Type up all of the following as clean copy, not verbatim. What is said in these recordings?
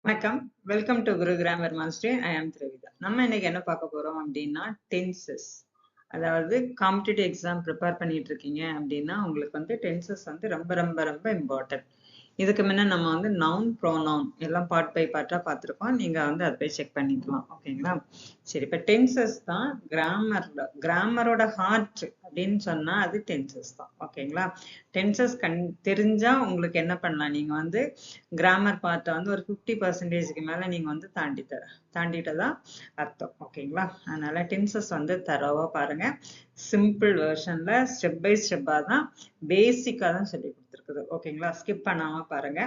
வணக்கம். Welcome to Guru grammar master. I am Dravitha. நம்ம இன்னைக்கு என்ன பார்க்க போறோம் அப்படின்னா டென்சஸ். அதாவது காம்படிட்டிவ் எக்ஸாம் ப்ரிப்பேர் பண்ணிட்டு இருக்கீங்க அப்படின்னா உங்களுக்கு வந்து டென்சஸ் வந்து ரொம்ப ரொம்ப ரொம்ப இம்பார்ட்டன்ட். இதுக்கு முன்ன நம்ம வந்து நவுன் ப்ரோனவுன் எல்லாம் பார்ட் பை பார்ட்டா பார்த்துருக்கோம். நீங்க வந்து அதை போய் செக் பண்ணிக்கலாம். ஓகேங்களா? சரி, இப்ப டென்சஸ் தான் கிராமரோட ஹார்ட் அப்படின்னு சொன்னா அது டென்சஸ் தான். ஓகேங்களா? டென்சஸ் தெரிஞ்சா உங்களுக்கு என்ன பண்ணலாம், நீங்க வந்து கிராமர் பார்ட்டை வந்து ஒரு 50% மேல நீங்க வந்து தாண்டிட்டதா அர்த்தம். ஓகேங்களா? அதனால டென்சஸ் வந்து தரோவா பாருங்க. சிம்பிள் வெர்ஷன்ல ஸ்டெப் பை ஸ்டெப்பா தான், பேசிக்கா தான் சொல்லி கொடுத்துருக்குது. ஓகேங்களா? ஸ்கிப் பண்ணாம பாருங்க.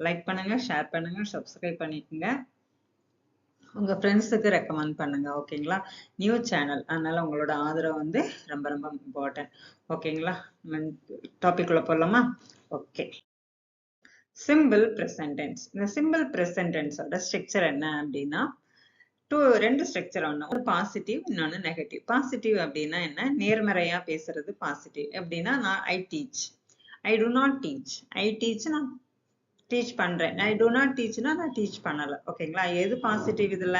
லைக் பண்ணுங்க, ஷேர் பண்ணுங்க, சப்ஸ்கிரைப் பண்ணிக்கோங்க, உங்க ஃப்ரெண்ட்ஸுக்கு ரெக்கமெண்ட் பண்ணுங்க. ஓகேங்களா? நியூ சேனல், அதனால உங்களோட ஆதரவு வந்து ரொம்ப ரொம்ப இம்பார்ட்டன்ட். ஓகேங்களா? டாபிக் உள்ள போலாமா? ஓகே. Simple present tense. இந்த சிம்பிள் பிரசன்ட் டென்ஸோட ஸ்ட்ரக்சர் என்ன அப்படின்னா ரெண்டு ஸ்ட்ரக்சர். ஒன்று பாசிட்டிவ், இன்னொன்று நெகட்டிவ். பாசிட்டிவ் அப்படின்னா என்ன? நேர்மறையா பேசுறது பாசிட்டிவ். எப்படின்னா நான் I teach, I do not teach. I teach, நான் டீச் பண்றேன். ஐ டு நாட் டீச்னா நான் டீச் பண்ணல. ஓகேங்களா? எது பாசிட்டிவ் இதுல?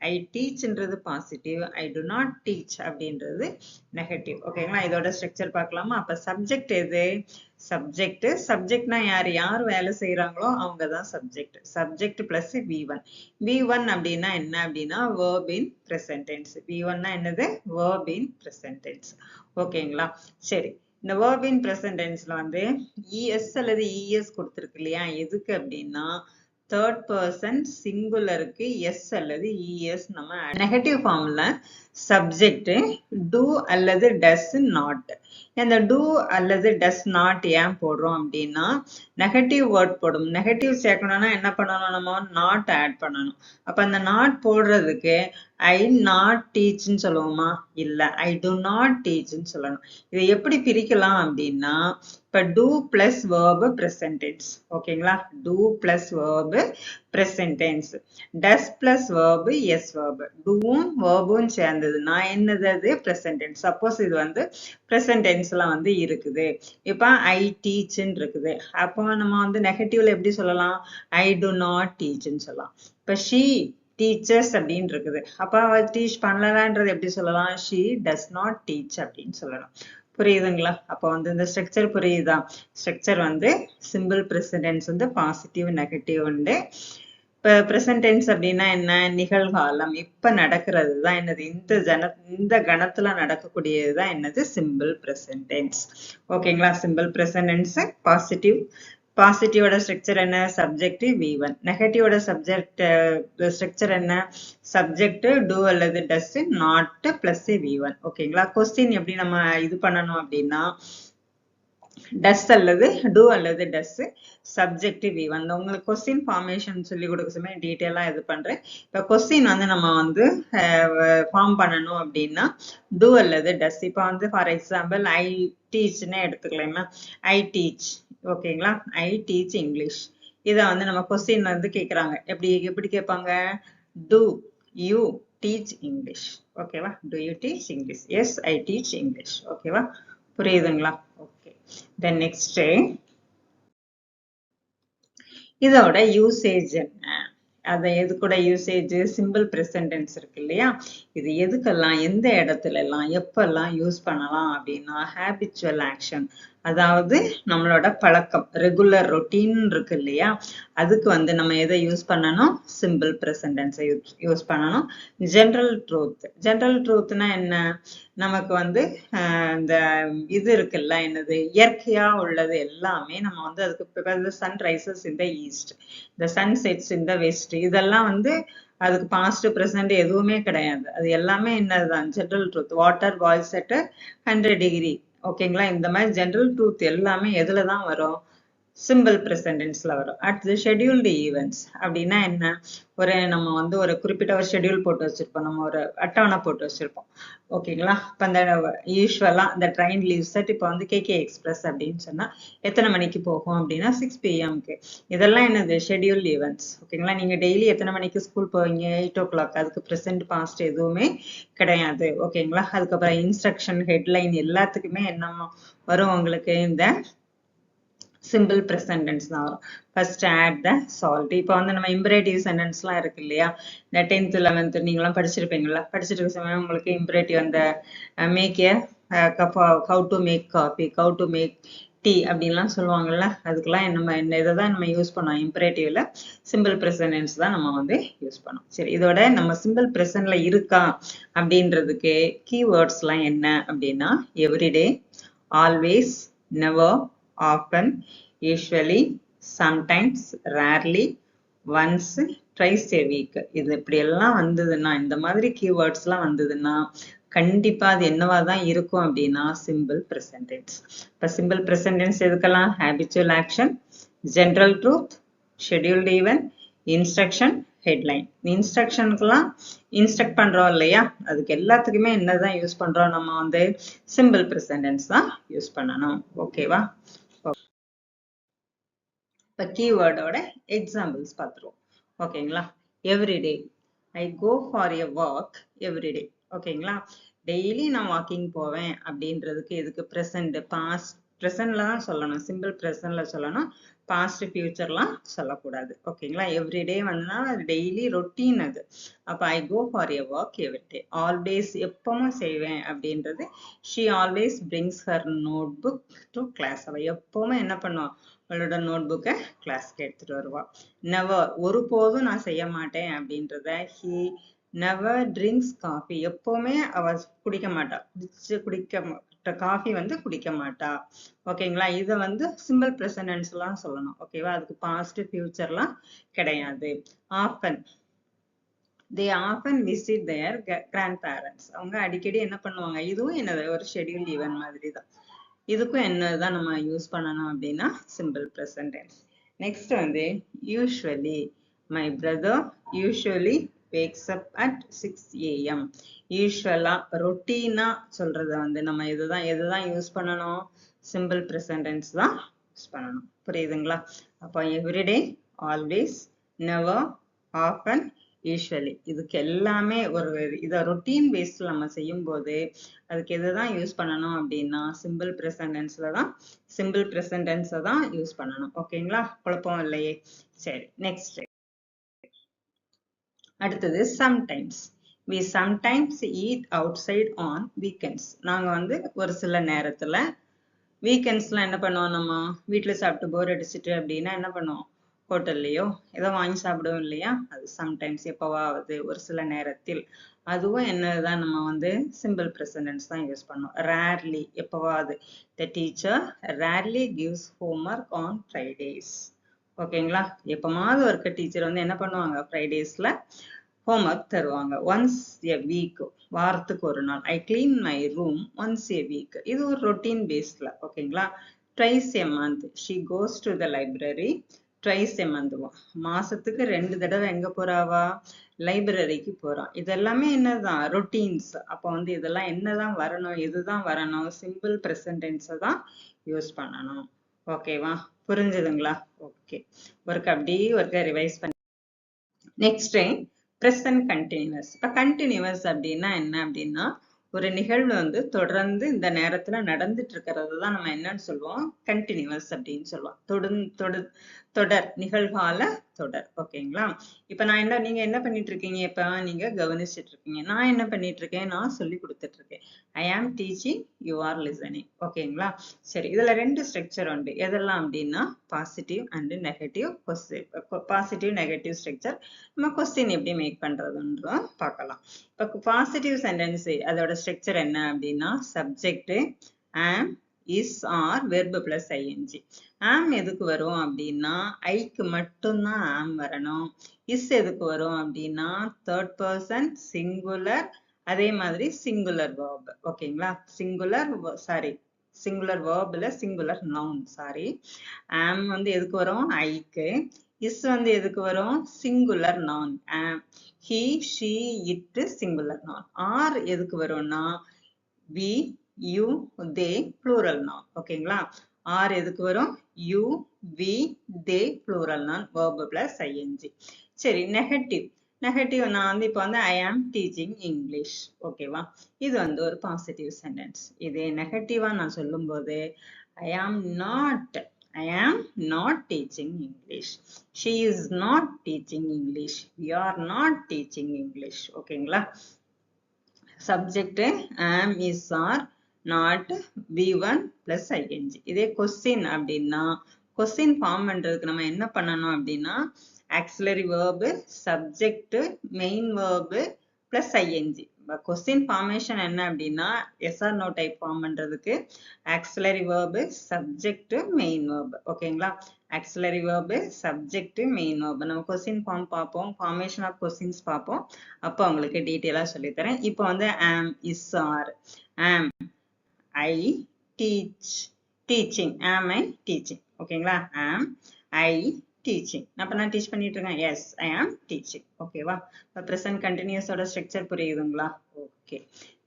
ஐ டீச்ன்றது positive, I do not teach அப்படின்றது நெகட்டிவ். ஓகேங்களா? இதோட ஸ்ட்ரக்சர் பார்க்கலாமா? அப்ப சப்ஜெக்ட் எது? சப்ஜெக்ட்னா யார் வேலை செய்யறாங்களோ அவங்க தான் subject. Subject plus V1. V1 அப்படின்னா என்ன அப்படின்னா verb in present tense. V1னா என்னது? verb in present tense. ஓகேங்களா? சரி, இந்த verb in present tenseல வந்து es அல்லது es கொடுத்திருக்கு இல்லையா? எதுக்கு அப்படின்னா தேர்ட் பர்சன் சிங்குலருக்கு எஸ் அல்லது es நம்ம நெகட்டிவ் ஃபார்ம்ல சப்ஜெக்ட் do அல்லது does not. இந்த do அல்லது does not ஏன் போடுறோம் அப்படின்னா நெகட்டிவ் வேர்ட் போடும். நெகட்டிவ் சேர்க்கணும்னா என்ன பண்ணணும்? நம்ம நாட் ஆட் பண்ணணும். அப்ப அந்த நாட் போடுறதுக்கு ஐ நாட் டீச்னு சொல்லுவோமா? இல்ல, ஐ டு நாட் டீச்னு சொல்லணும். இதை எப்படி பிரிக்கலாம் அப்படின்னா இப்ப do plus verb present tense. ஓகேங்களா? do plus verb present tense. does plus verb yes verb. doவும் verbும் சேர்ந்ததுன்னா என்னது? அது present tense. சப்போஸ் இது வந்து present tenseல வந்து இருக்குது. இப்ப I teach ன்னு இருக்குது. அப்போ நம்ம வந்து நெகட்டிவ்ல எப்படி சொல்லலாம்? I do not teach ன்னு சொல்லலாம். இப்ப she teaches அப்படின்னு இருக்குது. அப்ப அவ டீச் பண்ணலன்றது எப்படி சொல்லலாம்? she does not teach அப்படின்னு சொல்லலாம். புரியுதுங்களா? அப்போ வந்து இந்த ஸ்ட்ரக்சர் புரியுதா? ஸ்ட்ரக்சர் வந்து சிம்பிள் பிரசன்ட் டென்ஸ் வந்து பாசிட்டிவ், நெகட்டிவ் உண்டு. இப்ப பிரசன்ட் டென்ஸ் அப்படின்னா என்ன? நிகழ்காலம், இப்ப நடக்கிறது தான் என்னது? இந்த கணத்துல நடக்கக்கூடியதுதான் என்னது? Simple present tense. ஓகேங்களா? Simple present tense positive. பாசிட்டிவோட ஸ்ட்ரக்சர் என்ன? Subject V1. நெகட்டிவோட சப்ஜெக்ட் ஸ்ட்ரக்சர் என்ன? சப்ஜெக்ட் do அல்லது does not plus V1. ஓகேங்களா? கொஸ்டின் எப்படி நம்ம இது பண்ணணும் அப்படின்னா does அல்லது do அல்லது does சப்ஜெக்ட் V1. உங்களுக்கு கொஸ்டின் ஃபார்மேஷன் சொல்லி கொடுக்க சமயம் டீட்டெயிலா இது பண்றேன். இப்ப கொஸ்டின் வந்து நம்ம வந்து ஃபார்ம் பண்ணணும் அப்படின்னா do அல்லது does. இப்ப வந்து ஃபார் எக்ஸாம்பிள் ஐ டீச்னே எடுத்துக்கலாமா? I teach. ஓகேங்களா? I teach English. இதை வந்து நம்ம கொஸ்டின் வந்து கேட்குறாங்க. எப்படி கேட்பாங்க? do you teach English? ஓகேவா? do you teach English? yes, I teach English. ஓகேவா? புரியுதுங்களா? ஓகே. தென் நெக்ஸ்ட் இதோட யூசேஜ் என்ன? அதை எது கூட யூசேஜ்? சிம்பிள் பிரசன்ட் டென்ஸ் இருக்கு இல்லையா? இது எதுக்கெல்லாம், எந்த இடத்துல எல்லாம், எப்பெல்லாம் யூஸ் பண்ணலாம் அப்படின்னா ஹேபிச்சுவல் ஆக்ஷன், அதாவது நம்மளோட பழக்கம், ரெகுலர் ரொட்டீன் இருக்கு இல்லையா? அதுக்கு வந்து நம்ம எதை யூஸ் பண்ணணும்? சிம்பிள் பிரசன்ட் டென்ஸை யூஸ் பண்ணணும். General truth. ஜெனரல் ட்ரூத்னா என்ன? நமக்கு வந்து இந்த இது இருக்குல்ல, என்னது? இயற்கையா உள்ளது எல்லாமே நம்ம வந்து அதுக்கு sun rises in the east, இந்த sun sets in the west, இதெல்லாம் வந்து அதுக்கு பாஸ்ட் பிரசன்ட் எதுவுமே கிடையாது. அது எல்லாமே என்னதுதான்? General truth. Water boils at 100 degree. ஓகேங்களா? இந்த மாதிரி ஜெனரல் ட்ரூத் எல்லாமே எதுலதான் வரும்? சிம்பிள் பிரசன்ட் டென்ஸ்ல வரும். அடுத்தது ஷெட்யூல்டு ஈவெண்ட்ஸ் அப்படின்னா என்ன? நம்ம வந்து ஒரு குறிப்பிட்ட ஒரு ஷெட்யூல் போட்டு வச்சிருப்போம், நம்ம ஒரு அட்டவணை போட்டு வச்சிருப்போம். ஓகேங்களா? இப்ப அந்த யூஸ்வலா இந்த ட்ரெயின் லீவ்ஸ் செட் இப்போ வந்து KK எக்ஸ்பிரஸ் அப்படின்னு சொன்னா எத்தனை மணிக்கு போகும் அப்படின்னா 6 PM. இதெல்லாம் என்னது? Schedule events. ஓகேங்களா? நீங்க டெய்லி எத்தனை மணிக்கு ஸ்கூல் போவீங்க? 8 o'clock. அதுக்கு ப்ரெசென்ட் பாஸ்ட் எதுவுமே கிடையாது. ஓகேங்களா? அதுக்கப்புறம் இன்ஸ்ட்ரக்ஷன், ஹெட்லைன் எல்லாத்துக்குமே என்ன வரும் உங்களுக்கு? இந்த சிம்பிள் ப்ரெசன்ட் டென்ஸ் தான் வரும். First add the salt. இப்போ வந்து நம்ம இம்பரேட்டிவ் சென்டென்ஸ்லாம் இருக்கு இல்லையா, இந்த 10th 11th நீங்களாம் படிச்சிருப்பீங்களா, படிச்சிட்டு இருக்க சமயம் உங்களுக்கு இம்பரேட்டிவ் அந்த make a how to make coffee, how to make tea அப்படின்லாம் சொல்லுவாங்கல்ல, அதுக்கெல்லாம் என்ன இதை தான் நம்ம யூஸ் பண்ணோம். இம்பரேட்டிவ்ல சிம்பிள் ப்ரெசன்ட் டென்ஸ் தான் நம்ம வந்து யூஸ் பண்ணோம். சரி, இதோட நம்ம சிம்பிள் ப்ரெசன்ட்ல இருக்கா அப்படின்றதுக்கு கீவேர்ட்ஸ்லாம் என்ன அப்படின்னா everyday, always, never, often, usually, sometimes, rarely, once, twice a week. இது இப்படி எல்லாம் வந்ததுன்னா, இந்த மாதிரி கீவேர்ட்ஸ்லாம் வந்ததுன்னா கண்டிப்பா அது என்னவா தான் இருக்கும் அப்படின்னா சிம்பிள் ப்ரெசன்ட் டென்ஸ். இப்ப சிம்பிள் ப்ரெசன்ட் டென்ஸ் எதுக்கெல்லாம்? Habitual action, general truth, scheduled event, instruction, headline. இன்ஸ்ட்ரக்ஷனுக்குலாம் இன்ஸ்ட்ரக்ட் பண்றோம் இல்லையா, அதுக்கு எல்லாத்துக்குமே என்னதான் யூஸ் பண்றோம், நம்ம வந்து சிம்பிள் ப்ரெசன்ட் டென்ஸ் தான் யூஸ் பண்ணணும். ஓகேவா? இப்போ கீவேர்டோட எக்ஸாம்பிள்ஸ் பார்த்துருவோம். ஓகேங்களா? Every day, I go for a walk every day. ஓகேங்களா? டெய்லி நான் வாக்கிங் போவேன் அப்படின்றதுக்கு எதுக்கு ப்ரெசன்ட், பாஸ்ட், ப்ரெசன்ட்ல தான் சொல்லணும், சிம்பிள் ப்ரெசன்ட்ல சொல்லணும், பாஸ்ட் ஃபியூச்சர்லாம் சொல்லக்கூடாது. ஓகேங்களா? எவ்ரிடே வந்துன்னா டெய்லி ரொட்டீன் அது. அப்போ I go for a walk every day. Always எப்பவும் செய்வேன் அப்படின்றது she always brings her notebook to class. அவள் எப்பவுமே என்ன பண்ணுவான், அவளோட நோட் புக்கை கிளாஸ்க்கு எடுத்துட்டு வருவா. நெவர், ஒருபோதும் நான் செய்ய மாட்டேன் அப்படின்றத ஹி நெவர் ட்ரிங்க்ஸ் காஃபி. எப்பவுமே அவ குடிக்க மாட்டா, காஃபி வந்து குடிக்க மாட்டா. ஓகேங்களா? இதை வந்து சிம்பிள் ப்ரெசன்ட் டென்ஸ்லாம் சொல்லணும். ஓகேவா? அதுக்கு பாஸ்ட் ஃபியூச்சர்லாம் கிடையாது. Often, they often visit their grandparents. அவங்க அடிக்கடி என்ன பண்ணுவாங்க, இதுவும் என்னது ஒரு ஷெட்யூல் ஈவென்ட் மாதிரி தான். இதுக்கும் என்னதான் நம்ம யூஸ் பண்ணணும் அப்படின்னா சிம்பிள் ப்ரெசன்ட் டென்ஸ். நெக்ஸ்ட் வந்து usually, my brother usually wakes up at 6 AM. யூஸ்வலா, ரொட்டீனா சொல்றத வந்து நம்ம எதுதான் யூஸ் பண்ணணும், சிம்பிள் ப்ரெசன்ட் டென்ஸ் தான் யூஸ் பண்ணணும். புரியுதுங்களா? அப்போ everyday, always, never, often, usually, இதுக்கு எல்லாமே ஒரு இதை ரொட்டீன் பேஸ்ல நம்ம செய்யும் போது அதுக்கு எதுதான் யூஸ் பண்ணணும் அப்படின்னா சிம்பிள் ப்ரெசன்ட் டென்ஸ்ல தான், சிம்பிள் ப்ரெசன்ட் டென்ஸை தான் யூஸ் பண்ணணும். ஓகேங்களா? குழப்பம் இல்லையே? சரி, நெக்ஸ்ட். அடுத்தது sometimes. we sometimes eat outside on weekends. நாங்க வந்து ஒரு சில நேரத்துல வீக்கெண்ட்ஸ்லாம் என்ன பண்ணுவோம், நம்ம வீட்டுல சாப்பிட்டு போர் அடிச்சுட்டு அப்படின்னா என்ன பண்ணுவோம், ஹோட்டல்லையோ ஏதோ வாங்கி சாப்பிடுவோம் இல்லையா, அது சம்டைம்ஸ், எப்பவாவது, ஒரு சில நேரத்தில். அதுவும் என்னதான் நம்ம வந்து சிம்பிள் ப்ரெசன்ட் டென்ஸ் தான் யூஸ் பண்ணோம். ரேர்லி, எப்பவாவது, the teacher rarely gives homework on Fridays. ஓகேங்களா? எப்பமாவது ஒருக்க டீச்சர் வந்து என்ன பண்ணுவாங்க, ஃப்ரைடேஸ்ல ஹோம்ஒர்க் தருவாங்க. ஒன்ஸ் எ வீக், வாரத்துக்கு ஒரு நாள். I clean my room once a week. இது ஒரு ரொட்டீன் பேஸ்ல. ஓகேங்களா? Twice a month, she goes to the library twice a month. மாசத்துக்கு 2 தடவை எங்க போறாவா, லைப்ரரிக்கு போறான். இதெல்லாமே என்னதான் ரொட்டீன்ஸ். அப்போ வந்து இதெல்லாம் என்னதான் வரணும், எதுதான் வரணும், சிம்பிள் ப்ரெசன்ட் டென்ஸை தான் யூஸ் பண்ணணும். ஓகேவா? புரிஞ்சுதுங்களா? ஓகே, ஒர்க் அப்படியே ஒர்க்கை ரிவைஸ் பண்ணி நெக்ஸ்ட் ப்ரெசன்ட் கண்டினியூஸ். இப்போ கண்டினியூஸ் அப்படின்னா என்ன அப்படின்னா ஒரு நிகழ்வு வந்து தொடர்ந்து இந்த நேரத்துல நடந்துட்டு இருக்கிறது தான் நம்ம என்னன்னு சொல்லுவோம், கண்டினியூஸ் அப்படின்னு சொல்லுவோம். தொடர், நிகழ்கால தொடர். ஓகேங்களா? இப்ப நீங்க என்ன பண்ணிட்டு இருக்கீங்க, இப்ப நீங்க கவனிச்சுட்டு இருக்கீங்க. நான் என்ன பண்ணிட்டு இருக்கேன், நான் சொல்லி கொடுத்துட்டு இருக்கேன். ஐ ஆம் டீச்சிங், யூ ஆர் லிசனிங். ஓகேங்களா? சரி, இதுல 2 ஸ்ட்ரக்சர் உண்டு. எதெல்லாம் அப்படின்னா positive and negative. Positive negative structure. நம்ம கொஸ்டின் எப்படி மேக் பண்றதுன்றத பார்க்கலாம். இப்ப பாசிட்டிவ் சென்டென்ஸ் அதோட ஸ்ட்ரக்சர் என்ன அப்படின்னா subject am, is, are, verb plus ING. Am எதுக்கு வரும் அப்படின்னா ஐக்கு மட்டும்தான் ஆம் வரணும். இஸ் எதுக்கு வரும் அப்படின்னா தேர்ட் பர்சன் சிங்குலர், அதே மாதிரி சிங்குலர் வேர்ப். ஓகேங்களா? சிங்குலர் வேர்ப்ல சிங்குலர் நவுன். சாரி, ஆம் வந்து எதுக்கு வரும், ஐக்கு. இஸ் வந்து எதுக்கு வரும், singular noun. he, she, it, singular noun. Are எதுக்கு வரும்னா we, you, they, plural noun. ஓகேங்களா? ஆர் எதுக்கு வரும், you, we, they, plural noun, verb plus ing. சரி, நெகட்டிவ். நெகட்டிவ் நான் வந்து இப்போ வந்து ஐ ஆம் டீச்சிங் இங்கிலீஷ். ஓகேவா? இது வந்து ஒரு பாசிட்டிவ் சென்டென்ஸ். இதே நெகட்டிவா நான் சொல்லும் போது I am not I am not teaching English. She is not teaching English. We are not teaching English. ஓகேங்களா? Subject am, is, are, not, V1 plus ing. இதே question அப்படின்னா question form பண்றதுக்கு நம்ம என்ன பண்ணணும் அப்படின்னா auxiliary verb, subject, main verb plus ing. Question formation என்ன அப்படின்னா yes or no type form பண்றதுக்கு auxiliary verb, subject, main verb. ஓகேங்களா? auxiliary verb, subject, main verb. நம்ம question form பார்ப்போம், formation of questions பார்ப்போம். அப்போ உங்களுக்கு டீட்டெயிலா சொல்லித்தரேன். இப்போ வந்து am, is, are. am I teaching. am I teaching? ஓகேங்களா? am I teaching. அப்ப நான் டீச் பண்ணிட்டு இருக்கேன். yes, I am teaching. ஓகேவா? இப்போ present continuous ஓட ஸ்ட்ரக்சர் புரியுதுங்களா? ஓகே.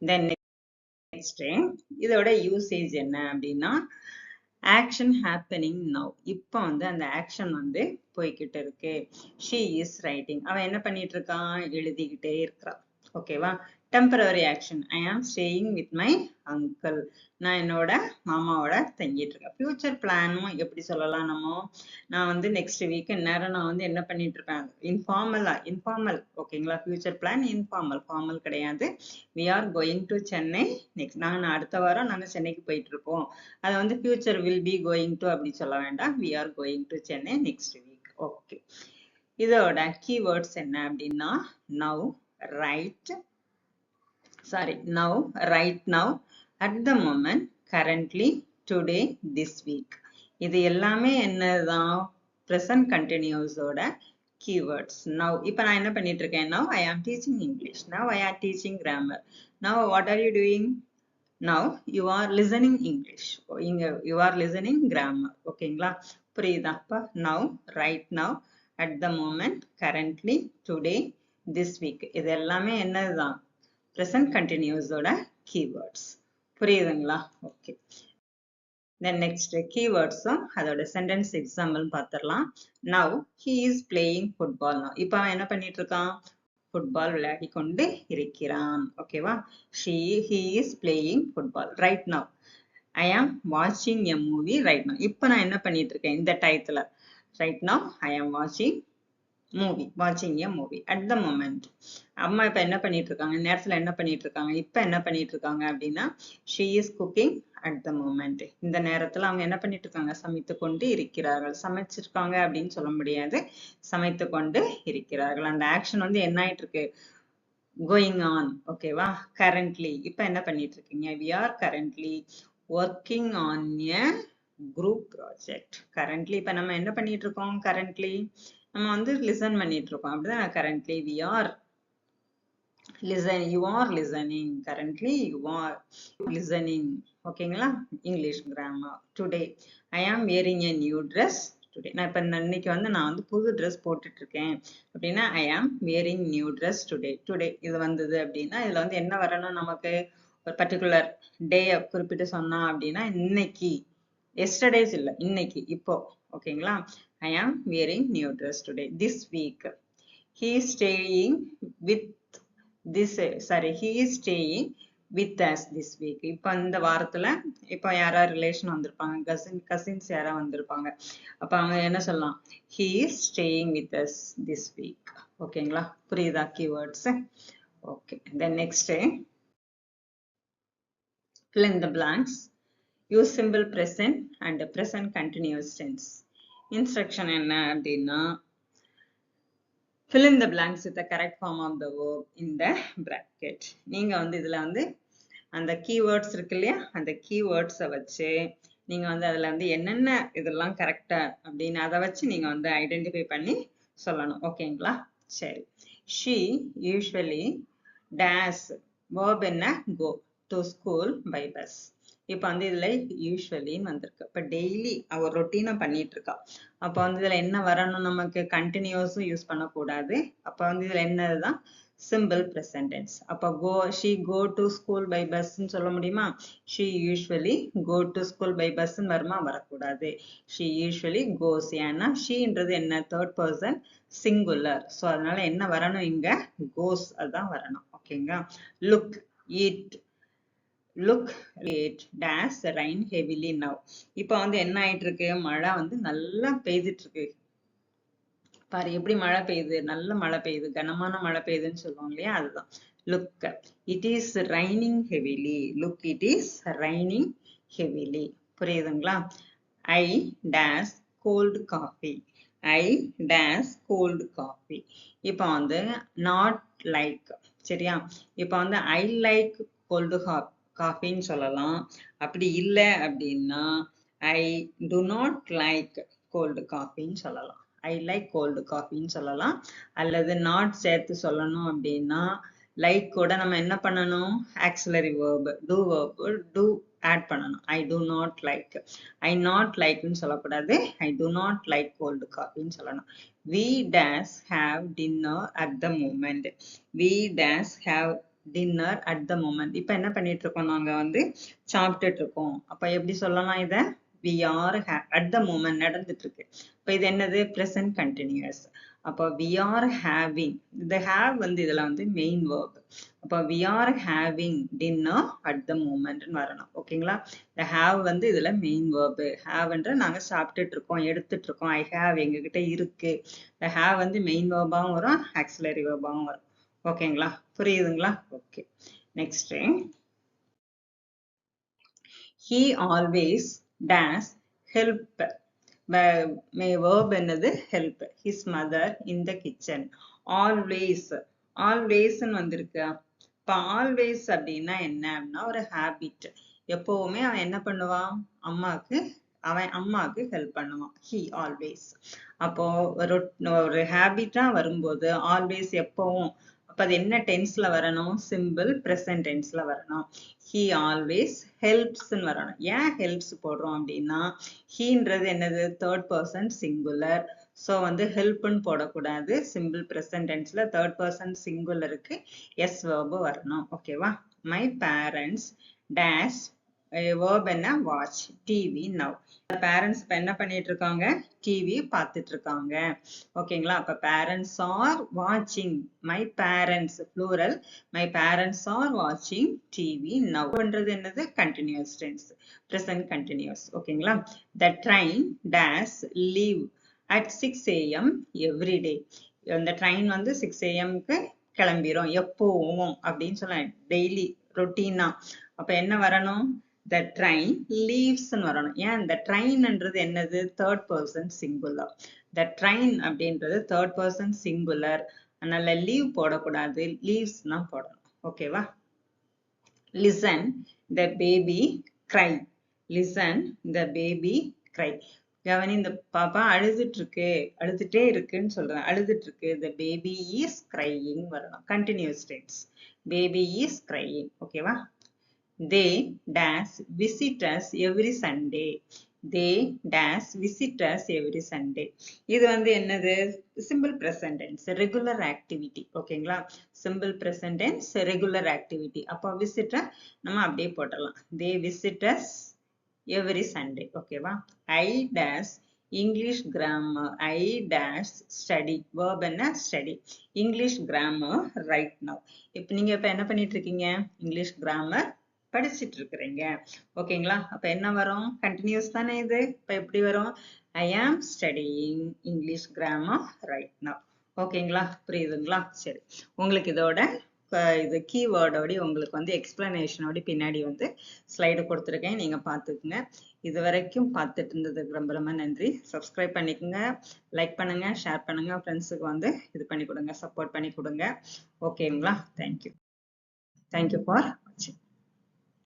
then next இதோட யூசேஜ் என்ன அப்படின்னா action happening now. இப்போ வந்து அந்த ஆக்ஷன் வந்து போய்கிட்டு இருக்கு. she is writing. அவன் என்ன பண்ணிட்டு இருக்கான்? எழுதிக்கிட்டே இருக்கிறான். ஓகேவா? Temporary action. I am staying with my uncle. நான் என்னோட மாமாவோட தங்கிட்டு இருக்கேன். ஃபியூச்சர் பிளானும் எப்படி சொல்லலாம் நம்ம? நான் வந்து நெக்ஸ்ட் வீக் நேரம் நான் வந்து என்ன பண்ணிட்டு இருக்கேன்? இன்ஃபார்மல். ஓகேங்களா? ஃபியூச்சர் பிளான் இன்ஃபார்மல், ஃபார்மல் கிடையாது. we are going to Chennai next. நாங்கள் அடுத்த வாரம் நாங்கள் சென்னைக்கு போயிட்டு இருக்கோம். அதை வந்து future will be going to அப்படி சொல்ல வேண்டாம். we are going to Chennai next week. Okay. இதோட கீவேர்ட்ஸ் என்ன அப்படின்னா now, right now, at the moment, currently, today, this week. இது எல்லாமே என்னதான்? present continuous ஓட keywords. now இப்போ நான் என்ன பண்ணிட்டு இருக்கேன்? now I am teaching English. now I am teaching grammar. now what are you doing? now you are listening English. you are listening grammar. ஓகேங்களா? புரியுதா? அப்ப now, right now, at the moment, currently, today, this week. இது எல்லாமே என்னதான்? present continuous ஓட keywords. புரியுதுங்களா? Okay. then next keywords அதோட sentence example பார்த்திடலாம். now he is playing football. now இப்போ அவன் என்ன பண்ணிட்டு இருக்கான்? ஃபுட்பால் விளையாடி கொண்டு இருக்கிறான். ஓகேவா? he is playing football right now. I am watching a movie right now. இப்போ நான் என்ன பண்ணிட்டு இருக்கேன்? இந்த டயத்துல right now I am watching a movie at the moment. அம்மா இப்ப என்ன பண்ணிட்டு இருக்காங்க? நேரத்துல என்ன பண்ணிட்டு இருக்காங்க? இப்ப என்ன பண்ணிட்டு இருக்காங்க அப்படின்னா she is cooking at the moment. இந்த நேரத்துல அவங்க என்ன பண்ணிட்டு இருக்காங்க? சமைத்து கொண்டு இருக்கிறார்கள். சமைச்சிருக்காங்க அப்படின்னு சொல்ல முடியாது. சமைத்து கொண்டு இருக்கிறார்கள். அந்த ஆக்ஷன் வந்து என்ன ஆயிட்டு இருக்கு? going on. ஓகேவா? currently. இப்ப என்ன பண்ணிட்டு இருக்கீங்க? we are currently working on a group project. currently இப்ப நம்ம என்ன பண்ணிட்டு இருக்கோம்? currently நம்ம வந்து listen பண்ணிட்டு இருக்கோம். அப்படிதான் currently we are you are listening. currently you are listening. ஓகேங்களா? English grammar. today I am wearing a new dress today. நான் இப்ப இன்னைக்கு வந்து நான் வந்து புது ட்ரெஸ் போட்டுட்டு இருக்கேன் அப்படின்னா I am wearing new dress today. இது வந்தது அப்படின்னா இதுல வந்து என்ன வரணும்? நமக்கு ஒரு பர்டிகுலர் டே குறிப்பிட்டு சொன்னா அப்படின்னா இன்னைக்கு, எஸ்டர்டேஸ் இல்ல, இன்னைக்கு, இப்போ. ஓகேங்களா? I am wearing new dress today. This week. He is staying with us this week. இப்ப இந்த வாரத்துல இப்ப யாரா ரிலேஷன் வந்திருப்பாங்க, கசின்ஸ் யாரா வந்திருப்பாங்க. அப்ப அவங்க என்ன சொல்லலாம்? He is staying with us this week. ஓகேங்களா? புரியுதா keywords? Okay. then next fill in the blanks. use simple present and present continuous tense. instruction என்ன அப்படின்னா fill in the blanks with the correct form of the verb in the bracket. நீங்க வந்து இதுல வந்து அந்த keywords இருக்கு இல்லையா? அந்த keywords வச்சு நீங்க வந்து அதுல வந்து என்னென்ன இதெல்லாம் கரெக்டா அப்படின்னு அதை வச்சு நீங்க வந்து ஐடென்டிஃபை பண்ணி சொல்லணும். ஓகேங்களா? சரி. she usually dash verb என்ன? go to school by bus. இப்ப வந்து இதுல யூஸ்வலின்னு வந்திருக்கு. இப்ப டெய்லி அவ ரொட்டீனா பண்ணிட்டு இருக்கா. அப்ப வந்து இதுல என்ன வரணும்? நமக்கு கண்டினியூஸும் யூஸ் பண்ணக்கூடாது. அப்ப வந்து இதுல என்னதுதான்? Simple present tense. அப்ப she go to school by bus ன்னு சொல்ல முடியுமா? she usually go to school by bus ன்னு வருமா? வரக்கூடாது. she usually goes. ஏன்னா sheன்றது என்ன? third person singular. so அதனால என்ன வரணும்? இங்க goes அதுதான் வரணும். ஓகேங்களா? look, eat, look it dash rain heavily now. இப்போ வந்து என்ன ஆயிட்டு இருக்கு, மழை வந்து நல்லா பெய்துட்டு இருக்கு. பாரு எப்படி மழை பெய்யுது, நல்ல மழை பெய்யுது, கனமான மழை பெய்யுதுன்னு சொல்லுவோம் இல்லையா, அதுதான். Look it is raining heavily. Look it is raining heavily. புரியுதுங்களா? ஐ டேஸ் கோல்டு காஃபி. ஐ டேஸ் கோல்டு காஃபி. இப்போ வந்து நாட் லைக், சரியா? இப்போ வந்து ஐ லைக் கோல்டு காஃபின்னு சொல்லலாம். அப்படி இல்லை அப்படின்னா ஐ டு நாட் லைக் கோல்டு காஃபின்னு சொல்லலாம். ஐ லைக் கோல்டு காஃபின்னு சொல்லலாம். அல்லது நாட் சேர்த்து சொல்லணும் அப்படின்னா லைக் கூட நம்ம என்ன பண்ணணும், auxiliary verb do verb do add பண்ணணும். I do not like, I not லைக்னு சொல்லக்கூடாது, I do not like cold காஃபின்னு சொல்லணும். we dash have dinner at the moment. we dash have dinner at the moment. இப்போ என்ன பண்ணிட்டு இருக்கோம், நாங்க வந்து சாப்பிட்டுட்டு இருக்கோம். அப்ப எப்படி சொல்லலாம் இத, we are at the moment நடந்துட்டு இருக்கு. இப்போ இது என்னது, present continuous. அப்போ we are having, the have வந்து இதுல வந்து main verb. அப்போ we are having dinner at the moment வரணும். ஓகேங்களா? the have வந்து இதுல main verb. have என்ற நாங்க சாப்பிட்டுட்டு இருக்கோம், எடுத்துட்டு இருக்கோம். I have எங்ககிட்ட இருக்கு. the have வந்து main verb ஆவும் வரும், auxiliary verb ஆவும் வரும். ஓகேங்களா? புரியுதுங்களா? Okay, next. he always dash help. verb என்னது, help his mother in the kitchen. always, always ன்னு வந்திருக்கு. இப்ப always அப்படின்னா என்ன அப்படின்னா ஒரு ஹேபிட். எப்பவுமே அவன் என்ன பண்ணுவான், அவன் அம்மாவுக்கு ஹெல்ப் பண்ணுவான். he always. அப்போ ஒரு ஹேபிட்டா வரும்போது ஆல்வேஸ் எப்பவும், அப்ப அது என்ன டென்ஸ்ல வரணும், சிம்பிள் பிரசன்ட் டென்ஸ்ல வரணும். he always helps ன்னு வரணும். ஏன் ஹெல்ப்ஸ் போடுறோம் அப்படின்னா ஹீன்றது என்னது, தேர்ட் பர்சன் சிங்குலர். ஸோ வந்து ஹெல்ப்னு போடக்கூடாது. சிம்பிள் பிரசன்ட் டென்ஸ்ல தேர்ட் பர்சன் சிங்குலருக்கு எஸ் வேர்பு வரணும். ஓகேவா? மை பேரண்ட்ஸ் டேஷ் verb என்ன, watch TV now. parents இப்ப என்ன பண்ணிட்டு இருக்காங்க, டிவி பார்த்துட்டு இருக்காங்க. ஓகேங்களா? அப்ப parents are watching, my parents plural, my parents are watching TV now ன்றது என்னது, continuous tense, present continuous. ஓகேங்களா? the train dash leave at 6 AM every day. இந்த ட்ரெயின் வந்து 6 AM-க்கு கிளம்பிரும் எப்பவும் அப்படின்னு சொல்ல, டெய்லி ரொட்டீனா. அப்ப என்ன வரணும், the train leaves ன்னு வரணும். ஏன், the trainன்றது என்னது, third person singular. the train அப்படின்றது தேர்ட் பர்சன் சிங்குலர். அதனால லீவ் போடக்கூடாது, லீவ்ஸ் தான் போடணும். ஓகேவா? listen the baby cry. listen the baby cry. கவனி, இந்த பாப்பா அழுதுட்டே இருக்குன்னு சொல்றேன், அழுதுட்டு இருக்கு. the baby is crying வரணும். continuous tense, baby is crying. ஓகேவா? they dash visit us every Sunday. they dash visit us every Sunday. இது வந்து என்னது, simple present tense, regular activity. ஓகேங்களா? simple present tense, regular activity. அப்போ visit நம்ம அப்படியே போடலாம், they visit us every Sunday. ஓகேவா? I dash English grammar. I dash study. verb என்ன, study. English grammar right now. இப்போ நீங்க இப்ப என்ன பண்ணிட்டு இருக்கீங்க, இங்கிலீஷ் கிராமர் படிச்சிட்டு இருக்கிறீங்க. ஓகேங்களா? அப்ப என்ன வரும், கண்டினியூஸ் தானே இது. இப்ப எப்படி வரும், ஐ ஆம் studying English grammar right now. ஓகேங்களா? புரியுதுங்களா? சரி, உங்களுக்கு இதோட இது கீவேர்டோட உங்களுக்கு வந்து எக்ஸ்பிளனேஷனோட பின்னாடி வந்து ஸ்லைடு கொடுத்துருக்கேன், நீங்க பார்த்துக்குங்க. இது வரைக்கும் பார்த்துட்டு இருந்ததுக்கு ரொம்ப ரொம்ப நன்றி. சப்ஸ்கிரைப் பண்ணிக்கோங்க, லைக் பண்ணுங்க, ஷேர் பண்ணுங்க, ஃப்ரெண்ட்ஸுக்கு வந்து இது பண்ணி கொடுங்க, சப்போர்ட் பண்ணி கொடுங்க. ஓகேங்களா? தேங்க்யூ. Thank you for